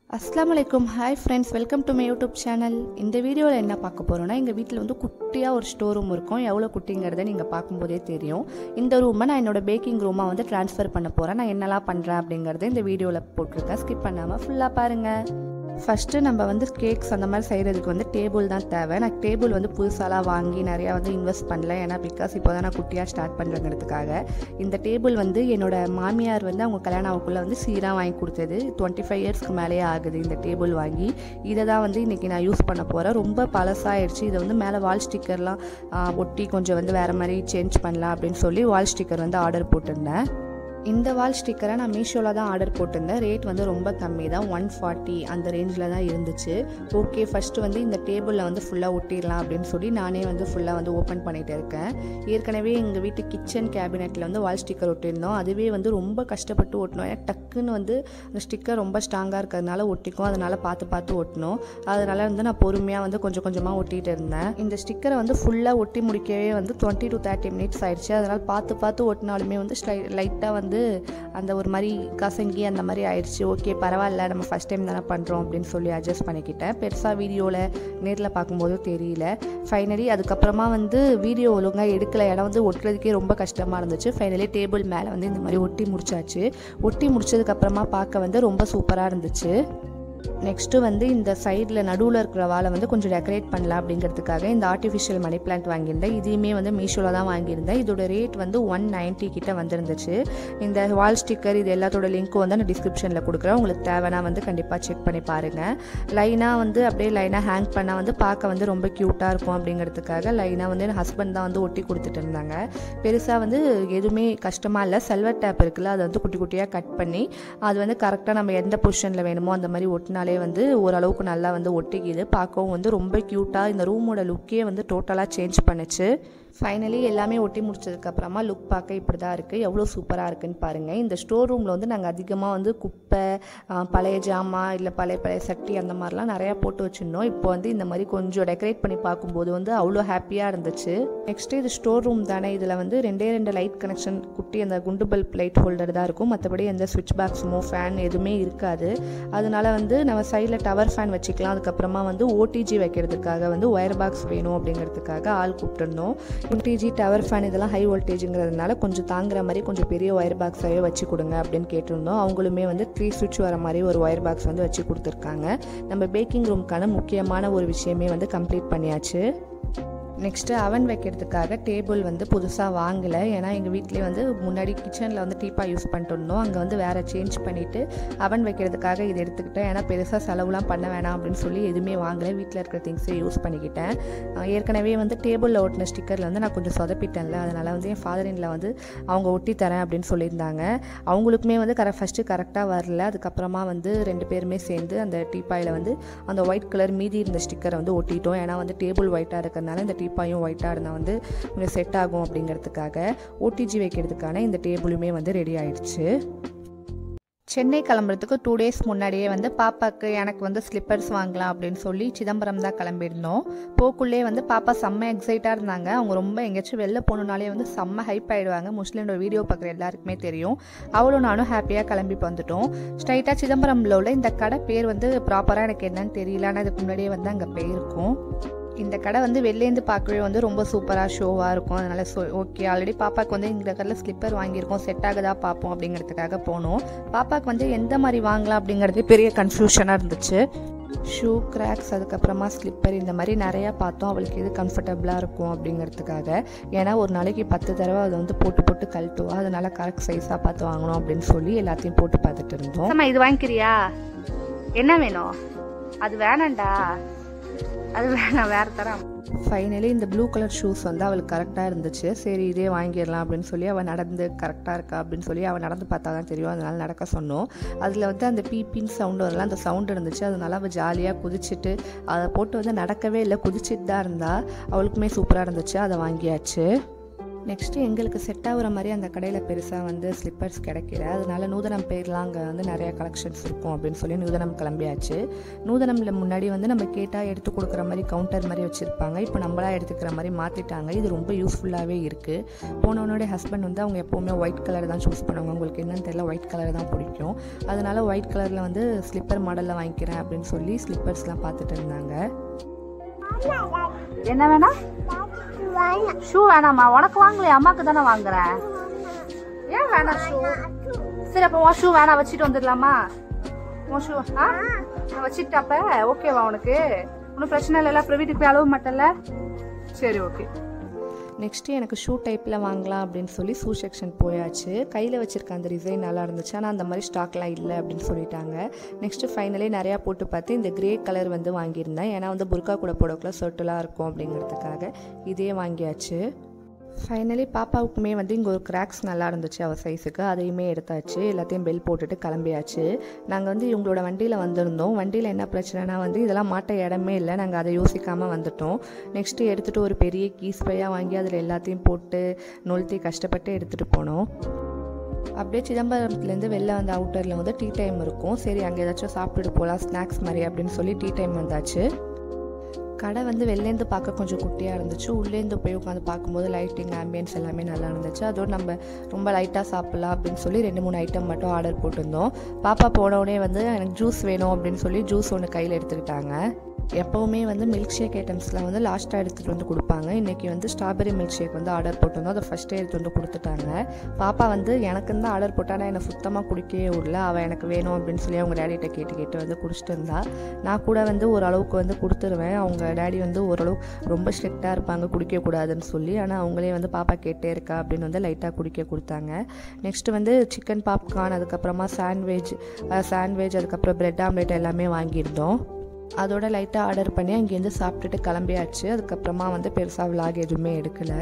அஸ்ஸலாமுஅலைக்கும். Hi friends, welcome to my YouTube channel. இந்த வீடியோவில் என்ன பார்க்க போகிறோன்னா, எங்கள் வீட்டில் வந்து குட்டியாக ஒரு ஸ்டோர் ரூம் இருக்கும். எவ்வளோ குட்டிங்கிறத நீங்கள் பார்க்கும்போதே தெரியும். இந்த ரூமை நான் என்னோட பேக்கிங் ரூமாக வந்து ட்ரான்ஸ்ஃபர் பண்ண போகிறேன். நான் என்னெல்லாம் பண்ணுறேன் அப்படிங்கிறத இந்த வீடியோவில் போட்டிருக்கேன். ஸ்கிப் பண்ணாமல் ஃபுல்லாக பாருங்கள். ஃபஸ்ட்டு நம்ம வந்து கேக்ஸ் அந்த மாதிரி செய்கிறதுக்கு வந்து டேபிள் தான் தேவை. நான் டேபிள் வந்து புதுசாலாம் வாங்கி நிறையா வந்து இன்வெஸ்ட் பண்ணல. ஏன்னா பிகாஸ் இப்போ தான் நான் குட்டியாக ஸ்டார்ட் பண்ணுறங்கிறதுக்காக. இந்த டேபிள் வந்து என்னோட மாமியார் வந்து அவங்க கல்யாணம் ஆகக்குள்ளே வந்து சீராக வாங்கி கொடுத்தது. 25 இயர்ஸ்க்கு மேலேயே ஆகுது இந்த டேபிள் வாங்கி. இதை தான் வந்து இன்றைக்கி நான் யூஸ் பண்ண போகிறேன். ரொம்ப பழசாகிடுச்சு. இதை வந்து மேலே வால் ஸ்டிக்கர்லாம் ஒட்டி கொஞ்சம் வந்து வேறு மாதிரி சேஞ்ச் பண்ணலாம் அப்படின்னு சொல்லி வால் ஸ்டிக்கர் வந்து ஆர்டர் போட்டிருந்தேன். இந்த வால் ஸ்டிக்கரை நான் மீஷோவில் தான் ஆர்டர் போட்டிருந்தேன். ரேட் வந்து ரொம்ப கம்மி தான், 140 அந்த ரேஞ்சில் தான் இருந்துச்சு. ஓகே, ஃபஸ்ட்டு வந்து இந்த டேபிளில் வந்து ஃபுல்லாக ஒட்டிடலாம் அப்படின்னு சொல்லி நானே வந்து ஃபுல்லாக வந்து ஓப்பன் பண்ணிகிட்டு இருக்கேன். ஏற்கனவே எங்கள் வீட்டு கிச்சன் கேபினெட்டில் வந்து வால் ஸ்டிக்கர் ஒட்டியிருந்தோம். அதுவே வந்து ரொம்ப கஷ்டப்பட்டு ஒட்டணும். ஏன்னா டக்குன்னு வந்து அந்த ஸ்டிக்கர் ரொம்ப ஸ்ட்ராங்காக இருக்கிறதுனால ஒட்டிக்கும். அதனால் பார்த்து ஒட்டணும். அதனால் வந்து நான் பொறுமையாக வந்து கொஞ்சம் கொஞ்சமாக ஒட்டிகிட்டு இருந்தேன். இந்த ஸ்டிக்கரை வந்து ஃபுல்லாக ஒட்டி முடிக்கவே வந்து 20 to 30 minutes ஆயிடுச்சு. அதனால் பார்த்து ஒட்டினாலுமே வந்து லைட்டாக வந்து அந்த ஒரு மாதிரி கசங்கி அந்த மாதிரி ஆயிடுச்சு. ஓகே, பரவாயில்ல, நம்ம ஃபஸ்ட் டைம் தானே பண்ணுறோம் அப்படின்னு சொல்லி அட்ஜஸ்ட் பண்ணிக்கிட்டேன். பெருசாக வீடியோவில் நேரில் பார்க்கும்போது தெரியல. ஃபைனலி அதுக்கப்புறமா வந்து வீடியோ ஒழுங்காக எடுக்கலை. இடம் வந்து ஒட்டுறதுக்கே ரொம்ப கஷ்டமாக இருந்துச்சு. ஃபைனலி டேபிள் மேலே வந்து இந்த மாதிரி ஒட்டி முடிச்சாச்சு. ஒட்டி முடிச்சதுக்கப்புறமா பார்க்க வந்து ரொம்ப சூப்பராக இருந்துச்சு. நெக்ஸ்ட்டு வந்து இந்த சைடில் நடுவில் இருக்கிற வாழை வந்து கொஞ்சம் டெக்கரேட் பண்ணலாம் அப்படிங்கிறதுக்காக இந்த ஆர்டிஃபிஷியல் மணி பிளான்ட் வாங்கியிருந்தேன். இதையுமே வந்து மீஷோவில் தான் வாங்கியிருந்தேன். இதோட ரேட் வந்து 190 கிட்ட வந்துருந்துச்சு. இந்த வால் ஸ்டிக்கர் இது எல்லாத்தோட லிங்க்கும் வந்து நான் டிஸ்கிரிப்ஷனில் கொடுக்குறேன். உங்களுக்கு தேவைன்னா வந்து கண்டிப்பாக செக் பண்ணி பாருங்கள். லைனாக வந்து அப்படியே லைனாக ஹேங் பண்ணால் வந்து பார்க்க வந்து ரொம்ப க்யூட்டாக இருக்கும் அப்படிங்கிறதுக்காக லைனாக வந்து என் ஹஸ்பண்ட் தான் வந்து ஒட்டி கொடுத்துட்டு இருந்தாங்க. பெருசாக வந்து எதுவுமே கஷ்டமாக இல்லை. செல்வர் டேப் இருக்குல்ல, அதை வந்து குட்டி குட்டியாக கட் பண்ணி அது வந்து கரெக்டாக நம்ம எந்த பொசிஷனில் வேணுமோ அந்த மாதிரி ஒட்டினாலே வந்து ஓரளவுக்கு நல்லா வந்து ஒட்டிக்கிது. பார்க்கவும் வந்து ரொம்ப க்யூட்டாக இந்த ரூமோட லுக்கே வந்து டோட்டலாக சேஞ்ச் பண்ணுச்சு. ஃபைனலி எல்லாமே ஒட்டி முடிச்சதுக்கப்புறமா லுக் பார்க்க இப்படி தான் இருக்குது. எவ்வளோ சூப்பராக இருக்குதுன்னு பாருங்கள். இந்த ஸ்டோர் ரூமில் வந்து நாங்கள் அதிகமாக வந்து குப்பை, பழைய ஜாமான், இல்லை பழைய சட்டி அந்த மாதிரிலாம் நிறையா போட்டு வச்சுருந்தோம். இப்போ வந்து இந்த மாதிரி கொஞ்சம் டெக்கரேட் பண்ணி பார்க்கும்போது வந்து அவ்வளோ ஹாப்பியாக இருந்துச்சு. நெக்ஸ்ட்டு இது ஸ்டோர் ரூம் தானே, இதில் வந்து 2 லைட் கனெக்ஷன் குட்டி அந்த குண்டு பல்ப் லைட் ஹோல்டர் தான் இருக்கும். மற்றபடி எந்த சுவிட்ச் பாக்ஸுமோ ஃபேன் எதுவுமே இருக்காது. அதனால வந்து நம்ம சைடில் டவர் ஃபேன் வச்சுக்கலாம். அதுக்கப்புறமா வந்து ஓடிஜி வைக்கிறதுக்காக வந்து ஒயர் பாக்ஸ் வேணும் அப்படிங்கிறதுக்காக ஆள் கூப்பிட்டுருந்தோம். ஓடிஜி டவர் ஃபேன் இதெல்லாம் ஹை வோல்டேஜுங்கிறதுனால கொஞ்சம் தாங்குற மாதிரி கொஞ்சம் பெரிய ஒயர் பாக்ஸாகவே வச்சு கொடுங்க அப்படின்னு கேட்டிருந்தோம். அவங்களுமே வந்து 3 சுவிட்ச் வர மாதிரி ஒரு ஒயர் பாக்ஸ் வந்து வச்சு கொடுத்துருக்காங்க. நம்ம பேக்கிங் ரூமுக்கான முக்கியமான ஒரு விஷயமே வந்து கம்ப்ளீட் பண்ணியாச்சு. நெக்ஸ்ட்டு அவன் வைக்கிறதுக்காக டேபிள் வந்து புதுசாக வாங்கலை. ஏன்னா எங்கள் வீட்டிலே வந்து முன்னாடி கிச்சனில் வந்து டீப்பாக யூஸ் பண்ணிட்டு இருந்தோம். அங்கே வந்து வேறு சேஞ்ச் பண்ணிவிட்டு அவன் வைக்கிறதுக்காக இது எடுத்துக்கிட்டேன். ஏன்னா பெருசாக செலவுலாம் பண்ண வேணாம் அப்படின்னு சொல்லி எதுவுமே வாங்கலை. வீட்டில் இருக்கிற திங்ஸே யூஸ் பண்ணிக்கிட்டேன். ஏற்கனவே வந்து டேபிளில் ஒட்டின ஸ்டிக்கரில் வந்து நான் கொஞ்சம் சொதப்பிட்டேன்ல, அதனால் வந்து என் ஃபாதரின்ல வந்து அவங்க ஒட்டி தரேன் அப்படின்னு சொல்லியிருந்தாங்க. அவங்களுக்குமே வந்து ஃபஸ்ட்டு கரெக்டாக வரல. அதுக்கப்புறமா வந்து 2 பேருமே சேர்ந்து அந்த டீப்பாயில் வந்து அந்த ஒயிட் கலர் மீதி இருந்த ஸ்டிக்கரை வந்து ஒட்டிட்டோம். ஏன்னா வந்து டேபிள் ஒயிட்டாக இருக்கிறதுனால இந்த டீப்பாயும் ஒயிட்டாக இருந்தால் வந்து கொஞ்சம் செட் ஆகும் அப்படிங்கிறதுக்காக ஓடிஜி வைக்கிறதுக்கான இந்த டேபிளுமே வந்து ரெடி ஆயிடுச்சு. சென்னை கிளம்புறதுக்கு 2 days முன்னாடியே வந்து பாப்பாவுக்கு எனக்கு வந்து ஸ்லிப்பர்ஸ் வாங்கலாம் அப்படின்னு சொல்லி சிதம்பரம் தான் கிளம்பியிருந்தோம். போக்குள்ளே வந்து பாப்பா செம்ம எக்ஸைட்டாக இருந்தாங்க. அவங்க ரொம்ப எங்கேயாச்சும் வெளில போகணுன்னாலே வந்து செம்ம ஹைப் ஆகிடுவாங்க. முஸ்லீமோட வீடியோ பார்க்குற எல்லாருக்குமே தெரியும். அவளும் நானும் ஹாப்பியாக கிளம்பி வந்துட்டோம். ஸ்ட்ரைட்டாக சிதம்பரம்ல உள்ள இந்த கடை பேர் வந்து ப்ராப்பராக எனக்கு என்னன்னு தெரியல. ஆனால் இதுக்கு முன்னாடியே வந்து அங்கே போயிருக்கும். இந்த கடை வந்து வெளிலேருந்து பார்க்கவே வந்து ரொம்ப சூப்பராக ஷோவாக இருக்கும். அதனால் ஓகே, ஆல்ரெடி பாப்பாவுக்கு வந்து இந்த கடையில் ஸ்லிப்பர் வாங்கியிருக்கோம், செட் ஆகுதா பார்ப்போம் அப்படிங்கிறதுக்காக போனோம். பாப்பாவுக்கு வந்து எந்த மாதிரி வாங்கலாம் அப்படிங்கிறது பெரிய கன்ஃபியூஷனாக இருந்துச்சு. ஷூ, கிராக்ஸ், அதுக்கப்புறமா ஸ்லிப்பர் இந்த மாதிரி நிறையா பார்த்தோம். அவளுக்கு எது கம்ஃபர்டபுளாக இருக்கும் அப்படிங்கிறதுக்காக. ஏன்னா ஒரு நாளைக்கு 10 தடவை அதை வந்து போட்டு கழட்டுவா. அதனால கரெக்ட் சைஸாக பார்த்து வாங்கணும் அப்படின்னு சொல்லி எல்லாத்தையும் போட்டு பார்த்துட்டு இருந்தோம். இது வாங்கிக்கிறியா? என்ன வேணும்? அது வேணாண்டா, அது வேணாம், வேறு தரம். ஃபைனலி இந்த ப்ளூ கலர் ஷூஸ் வந்து அவளுக்கு கரெக்டாக இருந்துச்சு. சரி, இதே வாங்கிடலாம் அப்படின்னு சொல்லி அவள் நடந்து கரெக்டாக இருக்கா அப்படின்னு சொல்லி அவள் நடந்து பார்த்தா தான் தெரியும். அதனால் நடக்க சொன்னோம். அதில் வந்து அந்த பீப்பின் சவுண்டு வரலாம், அந்த சவுண்டு இருந்துச்சு. அதனால அவள் ஜாலியாக குதிச்சுட்டு அதை போட்டு வந்து நடக்கவே இல்லை, குதிச்சுட்டு தான் இருந்தா. அவளுக்குமே சூப்பராக இருந்துச்சு. அதை வாங்கியாச்சு. நெக்ஸ்ட்டு எங்களுக்கு செட் ஆகுற மாதிரி அந்த கடையில் பெருசாக வந்து ஸ்லிப்பர்ஸ் கிடைக்கல. அதனால நூதனம் பேர்லாம் அங்கே வந்து நிறையா கலெக்ஷன்ஸ் இருக்கும் அப்படின்னு சொல்லி நூதனம் கிளம்பியாச்சு. நூதனமில் முன்னாடி வந்து நம்ம கேட்டால் எடுத்து கொடுக்குற மாதிரி கவுண்டர் மாதிரி வச்சுருப்பாங்க. இப்போ நம்மளா எடுத்துக்கிற மாதிரி மாற்றிட்டாங்க. இது ரொம்ப யூஸ்ஃபுல்லாகவே இருக்குது. போனவனோட ஹஸ்பண்ட் வந்து அவங்க எப்போவுமே ஒயிட் கலர் தான் சூஸ் பண்ணுவாங்க. உங்களுக்கு என்னன்னு தெரியல, ஒயிட் கலர் தான் பிடிக்கும். அதனால ஒயிட் கலரில் வந்து ஸ்லிப்பர் மாடலில் வாங்கிக்கிறேன் அப்படின்னு சொல்லி ஸ்லிப்பர்ஸ்லாம் பார்த்துட்டு இருந்தாங்க. என்ன வேணா? ஷூ வேணாமா? உனக்கு வாங்கலையா? அம்மாக்கு தானே வாங்குறேன். ஏன் வேணாம் ஷூ? சரி அப்போ உன் ஷூ வேணாம், வச்சுட்டு வந்துடலாமா? உன் ஷூ வச்சுட்டு அப்ப ஓகேவா உனக்கு? ஒன்றும் பிரச்சனை இல்லைல்ல? அப்புறம் வீட்டுக்கு போய் அழுவ மாட்டேன்ல? சரி ஓகே. நெக்ஸ்ட்டு எனக்கு ஷூ டைப்பில் வாங்கலாம் அப்படின்னு சொல்லி ஷூ செக்ஷன் போயாச்சு. கையில் வச்சுருக்க அந்த டிசைன் நல்லா இருந்துச்சு, ஆனால் அந்த மாதிரி ஸ்டாக்லாம் இல்லை அப்படின்னு சொல்லிட்டாங்க. நெக்ஸ்ட்டு ஃபைனலி நிறையா போட்டு பார்த்து இந்த கிரே கலர் வந்து வாங்கியிருந்தேன். ஏன்னா வந்து புர்கா கூட போடக்குள்ள சர்ட்டுலாம் இருக்கும் அப்படிங்கிறதுக்காக இதே வாங்கியாச்சு. ஃபைனலி பாப்பாவுக்குமே வந்து இங்கே ஒரு கிராக்ஸ் நல்லா இருந்துச்சு அவள் சைஸுக்கு, அதையுமே எடுத்தாச்சு. எல்லாத்தையும் பெல் போட்டுட்டு கிளம்பியாச்சு. நாங்கள் வந்து இவங்களோட வண்டியில் வந்திருந்தோம். வண்டியில் என்ன பிரச்சனைனா வந்து இதெல்லாம் மாட்ட இடமே இல்லை. நாங்கள் அதை யோசிக்காமல் வந்துட்டோம். நெக்ஸ்ட்டு எடுத்துகிட்டு ஒரு பெரிய கீஸ் பையாக வாங்கி அதில் எல்லாத்தையும் போட்டு நொழுத்தி கஷ்டப்பட்டு எடுத்துகிட்டு போனோம். அப்படியே சிதம்பரத்துலேருந்து வெளில வந்த அவுட்டரில் வந்து டீ டைம் இருக்கும். சரி அங்கே ஏதாச்சும் சாப்பிட்டுட்டு போகலாம் ஸ்நாக்ஸ் மாதிரி அப்படின்னு சொல்லி டீ டைம் வந்தாச்சு. கடை வந்து வெளிலேருந்து பார்க்க கொஞ்சம் குட்டியாக இருந்துச்சு. உள்ளேருந்து போய் உட்காந்து பார்க்கும்போது லைட்டிங் ஆம்பியன்ஸ் எல்லாமே நல்லா இருந்துச்சு. அதோடு நம்ம ரொம்ப லைட்டாக சாப்பிட்லாம் அப்படின்னு சொல்லி 2-3 ஐட்டம் மட்டும் ஆர்டர் போட்டிருந்தோம். பாப்பா போனவுடனே வந்து எனக்கு ஜூஸ் வேணும் அப்படின்னு சொல்லி ஜூஸ் ஒன்று கையில் எடுத்துக்கிட்டாங்க. எப்போவுமே வந்து மில்க் ஷேக் ஐட்டம்ஸ்லாம் வந்து லாஸ்ட்டாக எடுத்துகிட்டு வந்து கொடுப்பாங்க. இன்றைக்கி வந்து ஸ்ட்ராபெரி மில்க் ஷேக் வந்து ஆர்டர் போட்டிருந்தோம். அதை ஃபஸ்ட்டே எடுத்து வந்து கொடுத்துட்டாங்க. பாப்பா வந்து எனக்குன்னு தான் ஆர்டர் போட்டால் என்னை சுத்தமாக குடிக்கவே விடல. அவள் எனக்கு வேணும் அப்படின்னு சொல்லி அவங்க டேடிகிட்ட கேட்டு வந்து குடிச்சிட்டு இருந்தா. நான் கூட வந்து ஓரளவுக்கு வந்து கொடுத்துருவேன். அவங்க டேடி வந்து ஓரளவுக்கு ரொம்ப ஸ்ட்ரிக்டாக இருப்பாங்க குடிக்கக்கூடாதுன்னு சொல்லி. ஆனால் அவங்களே வந்து பாப்பா கேட்டே இருக்கா அப்படின்னு வந்து லைட்டாக குடிக்க கொடுத்தாங்க. நெக்ஸ்ட்டு வந்து சிக்கன் பாப்கார்ன், அதுக்கப்புறமா சாண்ட்விச் அதுக்கப்புறம் பிரெட் ஆம்லெட் எல்லாமே வாங்கியிருந்தோம். அதோட லைட்டாக ஆர்டர் பண்ணி அங்கேருந்து சாப்பிட்டுட்டு கிளம்பியாச்சு. அதுக்கப்புறமா வந்து பெருசாக விலாக் எதுவுமே எடுக்கலை.